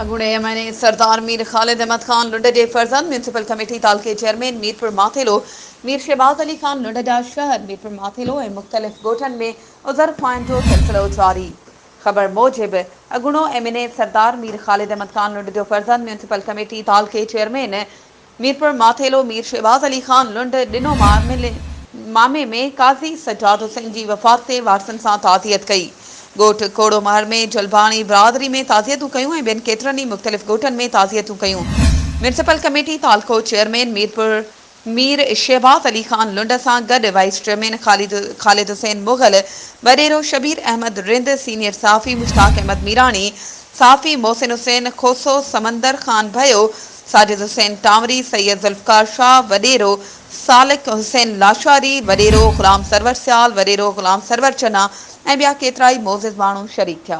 अगुणे MNA Sardar Mir Khalid Ahmed Khan Lund जे फर्जंद municipal committee तालके चेयरमैन मीरपुर माथेलो मीर शहबाज अली खान लुंड जा शहर मीरपुर माथेलो ऐं मुख़्तलिफ़ ॻोठनि में उज़र ख़्वाहिनि जो सिलसिलो जारी। ख़बर मूजिब अगुणो एमएनए सरदार मीर खालिद अहमद खान लुंड जो फर्जंद म्यूनसिपल कमेटी तालके चेयरमैन मीरपुर माथेलो मीर शहबाज अली खान लुंड ॾिनो मामे में काज़ी सजाद हुसैन जी वफ़ात ते वारसनि सां ताज़ियत कई। ॻोठ कोड़ो महर में जलबाणी बिरादरी में ताज़ियतूं कयूं ऐं ॿियनि केतिरनि ई मुख़्तलिफ़ ॻोठनि में ताज़ियतूं कयूं। म्यूनसिपल कमेटी तालको चेयरमैन मीर शहबाज अली खान लुंड सां गॾु वाइस चेयरमैन ख़ालिद हुसैन मुग़ल, वॾेरो शबीर अहमद रिंद, सीनियर सहाफ़ी मुश्ताक अहमद मीरानी, सहाफ़ी मोहसिन हुसैन खोसो, समंदर खान भयो, साजिद हुसैन टांवरी, सैयद ज़ुल्फ़कार शाह, वॾेरो सालिक हुसैन लाशारी, वॾेरो ग़ुलाम सरवर सियाल, वॾेरो ग़ुलाम सरवर चना ऐं ॿिया केतिरा ई मोज़िज़ माण्हू शरीक थिया।